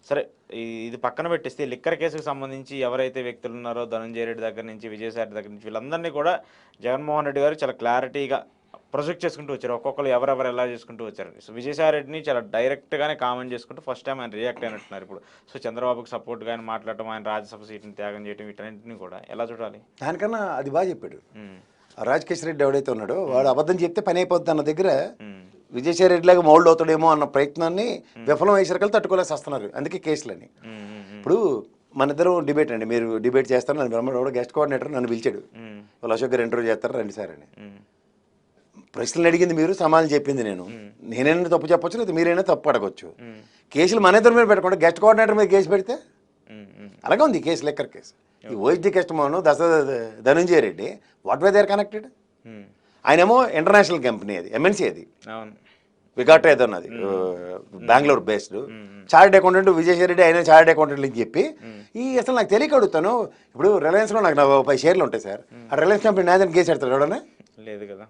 సరే ఇది పక్కన పెట్టేస్తే లిక్కర్ కేసుకు సంబంధించి ఎవరైతే వ్యక్తులు ఉన్నారో ధనంజయ రెడ్డి దగ్గర నుంచి విజయసాయి రెడ్డి దగ్గర నుంచి వీళ్ళందరినీ కూడా జగన్మోహన్ రెడ్డి గారు చాలా క్లారిటీగా ప్రొజెక్ట్ చేసుకుంటూ వచ్చారు. ఒక్కొక్కరు ఎవరెవరు ఎలా చేసుకుంటూ వచ్చారు. సో విజయసాయి రెడ్డిని చాలా డైరెక్ట్గానే కామెంట్ చేసుకుంటూ ఫస్ట్ టైం ఆయన రియాక్ట్ అయినట్టున్నారు ఇప్పుడు. సో చంద్రబాబుకి సపోర్ట్గా ఆయన మాట్లాడటం, ఆయన రాజ్యసభ సీట్ని త్యాగం చేయడం, వీటన్నింటినీ కూడా ఎలా చూడాలి? దానికన్నా అది బాగా చెప్పాడు. రాజకేష్ రెడ్డి ఎవడైతే ఉన్నాడో వాడు అబద్ధం చెప్తే పని అయిపోద్ది అన్న దగ్గర విజయసాయి రెడ్డి లాగా మౌల్డ్ అవుతాడేమో అన్న ప్రయత్నాన్ని విఫలం అయ్యేసరికి తట్టుకోలేసి వస్తున్నారు. అందుకే కేసులని. ఇప్పుడు మన ఇద్దరు డిబేట్ అండి, మీరు డిబేట్ చేస్తారు, నన్ను బ్రహ్మడు గెస్ట్ కోఆర్డినేటర్ నన్ను పిలిచాడు, వాళ్ళు అశోక్ గారు ఇంటర్వ్యూ చేస్తారు రండి సార్ అని. ప్రశ్నలు అడిగింది మీరు, సమాధానం చెప్పింది నేను. నేనైనా తప్పు చెప్పొచ్చు, లేదా మీరైనా తప్పు అడగొచ్చు. కేసులు మన ఇద్దరు మీద పెట్టకుండా గెస్ట్ కోఆర్డినేటర్ మీద కేసు పెడితే అలాగే ఉంది కేసు, లెక్కర్ కేసు. ఈ OSD customer Dhananjaya Reddy, what way they are connected? ఆయనేమో ఇంటర్నేషనల్ కంపెనీ, అది ఎంఎన్సీ, అది విఘాటా ఏదో ఉన్నది, Bengaluru based. Chartered accountant Vijayasai Reddy ఆయన చార్టెడ్ అకౌంటెంట్ అని చెప్పి అసలు నాకు తెలియక అడుగుతాను. ఇప్పుడు రిలయన్స్లో నాకు 5 షేర్లు ఉంటాయి సార్, ఆ రిలయన్స్ కంపెనీ నాదని కేసు పెడతాడు ఎవడన్నా? లేదు కదా.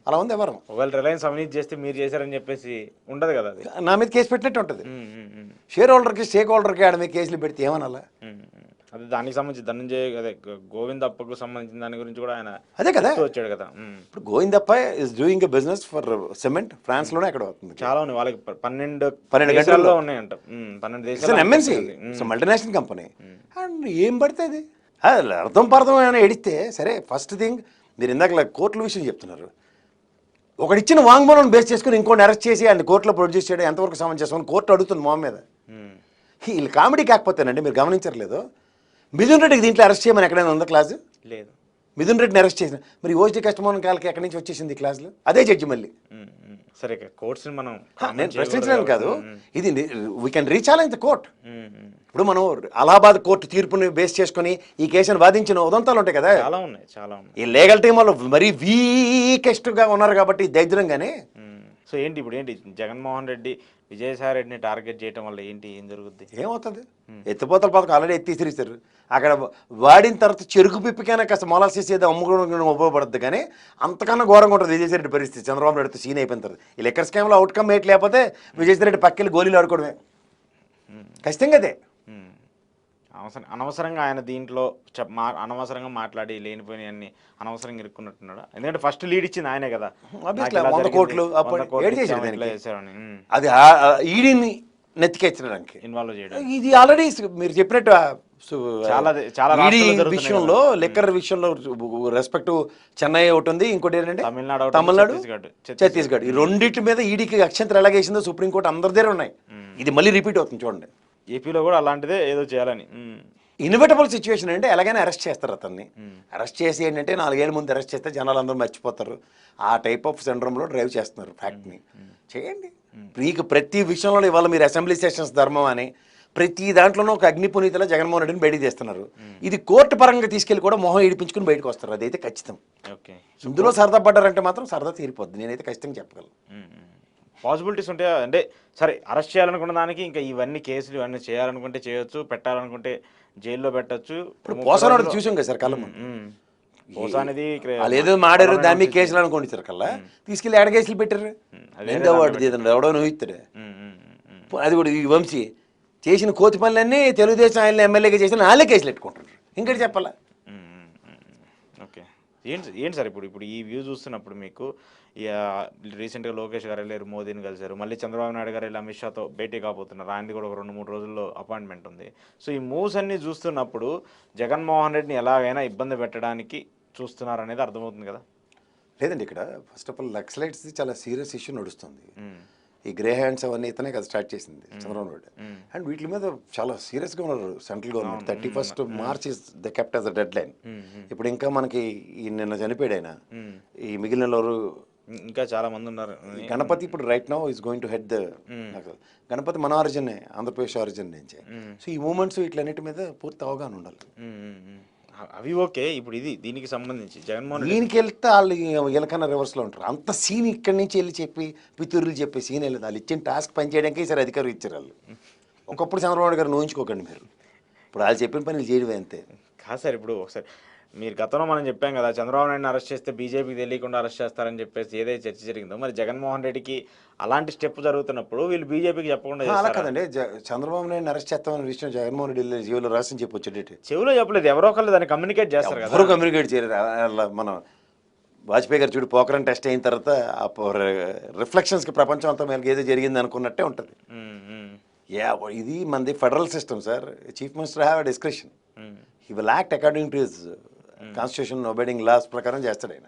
అలా ఉంది. ఎవరు ఒకవేళ రిలయన్స్ అవినీతి చేస్తే మీరు చేశారని చెప్పేసి ఉండదు కదా, అది నా మీద కేసు పెట్టినట్టు ఉంటుంది. షేర్ హోల్డర్కి స్టేక్ హోల్డర్కి ఆడ మీద కేసులు పెడితే ఏమనాలా? అదే దానికి సంబంధించి ధనంజయ్ అదే గోవిందప్పకు సంబంధించిన దాని గురించి కూడా ఆయన అదే కదా వచ్చాడు కదా. ఇప్పుడు Govindappa is doing a business for cement, France లోనే ఎక్కడ అవుతుంది. చాలా ఉన్నాయి వాళ్ళకి, 12 గంటల్లో ఉన్నాయంట. 12 దేశాలు. MNC, multinational company. అండ్ ఏం పడితే అది అర్థం పర్థం ఏమైనా ఎడిస్తే సరే. ఫస్ట్ థింగ్, మీరు ఇందాక కోర్టుల విషయం చెప్తున్నారు. ఒకడిచ్చిన వాంగ్మూలం బేస్ చేసుకుని ఇంకోటి అరెస్ట్ చేసి ఆయన కోర్టులో ప్రొడ్యూస్ చేయడం ఎంతవరకు సమంజసం? కోర్టు అడుగుతుంది మొహం మీద. వీళ్ళు కామెడీ కాకపోతేనండి, మీరు గమనించట్లేదు. మిథున్ రెడ్డికి దీంట్లో అరెస్ట్ చేయమని ఎక్కడైనా ఉందా క్లాసు? లేదు. మిథున్ రెడ్డిని అరెస్ట్ చేసిన మరి ఓజీ కస్టమర్ కాలకి ఎక్కడి నుంచి వచ్చేసింది క్లాసులు? అదే జడ్జి మళ్ళీ. సరే, కోర్ట్స్ మనం నేను ప్రశ్నించడానికి కాదు, ఇది వీ కెన్ రీఛాలెంజ్ ద కోర్ట్. ఇప్పుడు మనం అలహాబాద్ కోర్టు తీర్పుని బేస్ చేసుకుని ఈ కేసును వాదించిన ఉదంతాలు ఉంటాయి కదా, చాలా ఉన్నాయి, చాలా ఉన్నాయి. ఈ లీగల్ టీం వాళ్ళు మరీ వీకెస్ట్గా ఉన్నారు కాబట్టి దరిద్రంగానే. సో ఏంటి ఇప్పుడు ఏంటి జగన్మోహన్ రెడ్డి విజయసాయి రెడ్డిని టార్గెట్ చేయడం వల్ల ఏం జరుగుద్ది? ఏమవుతుంది? ఎత్తిపోతల పథకం ఆల్రెడీ ఎత్తిసిరిస్తారు. అక్కడ వాడిన తర్వాత చెరుకు పిప్పికైనా కాస్త మొలాసిస్ ఏదో అమ్ముకోవడం ఉపయోగపడుతుంది. కానీ అంతకన్నా ఘోరంగా ఉంటుంది విజయసాయి రెడ్డి పరిస్థితి. చంద్రబాబు నాయుడుతో సీన్ అయిపోయిన తర్వాత ఈ లెక్కర్ స్కామ్లో అవుట్కమ్ ఏంటి? లేకపోతే విజయసాయి రెడ్డి పక్కకి గోళీలు ఆడుకోవడమే ఖచ్చితంగా. అదే అనవసరంగా ఆయన దీంట్లో అనవసరంగా మాట్లాడి లేనిపోయిన అన్ని అనవసరంగా ఇరుక్కున్నట్టున్నాడు. ఎందుకంటే ఫస్ట్ లీడ్ ఇచ్చింది ఆయనే కదా, 100 కోట్లు అది ఈడీని నెత్తికెచ్చడానికి ఇన్వాల్వ్ చేయడం. ఇది ఆల్రెడీ మీరు చెప్పినట్టు చాలా విషయంలో, లెక్కర్ విషయంలో రెస్పెక్ట్ చెన్నై ఒకటి ఉంది, ఇంకోటి ఏంటంటే తమిళనాడు, ఛత్తీస్గఢ్. ఈ రెండింటి మీద ఈడీకి అక్షంతరం ఎలాగేసిందో సుప్రీంకోర్టు అందరి దగ్గర ఉన్నాయి. ఇది మళ్ళీ రిపీట్ అవుతుంది చూడండి. ఏపీలో కూడా అలాంటిదే ఏదో చేయాలని. ఇన్విటబుల్ సిచ్యువేషన్ అంటే ఎలాగైనా అరెస్ట్ చేస్తారు అతన్ని. అరెస్ట్ చేసి ఏంటంటే 4 ఏళ్ళ ముందు అరెస్ట్ చేస్తే జనాలు అందరూ మర్చిపోతారు. ఆ టైప్ ఆఫ్ సిండ్రోమ్లో డ్రైవ్ చేస్తున్నారు ఫ్యాక్ట్ని. చేయండి. మీకు ప్రతి విషయంలో ఇవాళ మీరు అసెంబ్లీ సెషన్స్ ధర్మం అని ప్రతి దాంట్లోనూ ఒక అగ్నిపునీతలో జగన్మోహన్ రెడ్డిని బయటికి తెస్తున్నారు. ఇది కోర్టు పరంగా తీసుకెళ్ళి కూడా మొహం ఈడిపించుకుని బయటకు వస్తారు. అదైతే ఖచ్చితం. ఓకే, ఇందులో సరదా పడ్డారంటే మాత్రం సరదా తీరిపోద్ది. నేనైతే ఖచ్చితంగా చెప్పగలను. పాసిబిలిటీస్ ఉంటాయా అంటే? సరే, అరెస్ట్ చేయాలనుకున్న దానికి ఇంకా ఇవన్నీ కేసులు ఇవన్నీ చేయాలనుకుంటే చేయొచ్చు, పెట్టాలనుకుంటే జైల్లో పెట్టచ్చు. ఇప్పుడు పోసాడు చూసాం కదా సార్ కళ్ళ పోసా అనేది ఏదో మాడారు, దాని మీద కేసులు అనుకోండి సార్ కల్లా తీసుకెళ్ళి ఎక్కడ కేసులు పెట్టారు? వాడు ఎవడో నువ్వు ఇస్తాడు. అది కూడా ఈ వంశీ చేసిన కోతి పనులన్నీ తెలుగుదేశం ఆయన ఎమ్మెల్యేగా చేసిన వాళ్ళే కేసులు పెట్టుకుంటున్నారు. ఇంకటి చెప్పాలా? ఓకే, ఏంటి సార్ ఇప్పుడు ఈ వ్యూ చూస్తున్నప్పుడు మీకు రీసెంట్గా లోకేష్ గారు వెళ్ళారు, మోదీని కలిశారు, మళ్ళీ చంద్రబాబు నాయుడు గారు వెళ్ళి అమిత్ షాతో భేటీ కాబోతున్నారు. ఆయనది కూడా ఒక 2-3 రోజుల్లో అపాయింట్మెంట్ ఉంది. సో ఈ మూవ్స్ అన్ని చూస్తున్నప్పుడు జగన్మోహన్ రెడ్డిని ఎలాగైనా ఇబ్బంది పెట్టడానికి చూస్తున్నారు అనేది అర్థమవుతుంది కదా? లేదండి, ఇక్కడ ఫస్ట్ ఆఫ్ ఆల్ నక్సలైట్స్ చాలా సీరియస్ ఇష్యూ నడుస్తుంది. ఈ గ్రే హ్యాండ్స్ అవన్నీ ఇతనే కదా స్టార్ట్ చేసింది చంద్రబాబు నాయుడు. అండ్ వీటి మీద చాలా సీరియస్గా ఉన్నారు central government. 31st March is the kept as the dead line. ఇప్పుడు ఇంకా మనకి నిన్న చనిపోయాడు ఆయన. ఈ మిగిలిన ఇంకా చాలా మంది ఉన్నారు. గణపతి ఇప్పుడు right now is going to head the Ganapati మన ఆరిజిన్, ఆంధ్రప్రదేశ్ ఆరిజిన్ నుంచి. సో ఈ మూమెంట్స్ వీటిలన్నిటి మీద పూర్తి అవగాహన ఉండాలి. అవి ఓకే. ఇప్పుడు దీనికి సంబంధించి జగన్మోహన్ దీనికి వెళ్తే వాళ్ళు ఎలకన్నా రివర్స్లో ఉంటారు. అంత సీన్ ఇక్కడి నుంచి వెళ్ళి చెప్పి పితూరులు చెప్పి సీన్ వెళ్ళదు. వాళ్ళు ఇచ్చిన టాస్క్ పనిచేయడానికి సరే అధికారులు ఇచ్చారు వాళ్ళు. ఒకప్పుడు చంద్రబాబు గారు ఊహించుకోకండి మీరు. ఇప్పుడు వాళ్ళు చెప్పిన పని చేయడమే అంతే కాదు సార్. ఇప్పుడు ఒకసారి మీరు గతంలో మనం చెప్పాం కదా, చంద్రబాబు నాయుడుని అరెస్ట్ చేస్తే బీజేపీకి తెలియకుండా అరెస్ట్ చేస్తారని చెప్పేసి ఏదైతే చర్చ జరిగిందో, మరి జగన్మోహన్ రెడ్డికి అలాంటి స్టెప్ జరుగుతున్నప్పుడు వీళ్ళు బీజేపీకి చెప్పకుండా అలా చేస్తారా? కదండి, చంద్రబాబు నాయుడు అరెస్ట్ చేస్తామనే విషయం జగన్మోహన్ రెడ్డి జీవులు రాసి చెప్పొచ్చేటి చెవులో చెప్పలేదు, ఎవరో ఒకళ్ళు దాన్ని కమ్యూనికేట్ చేస్తారు కదా. ఎవరు కమ్యూనికేట్ చేయరు. అలా మనం వాజ్పేయి గారు చూడు, పోఖరాన్ టెస్ట్ అయిన తర్వాత ఆ రిఫ్లెక్షన్స్కి ప్రపంచం అంతా మేరకు ఏదో జరిగింది అనుకున్నట్టే ఉంటుంది. యా, ఇది మనది federal system sir. Chief minister have a discretion. He will act according to his constitution abiding laws ప్రకారం చేస్తాడు ఆయన.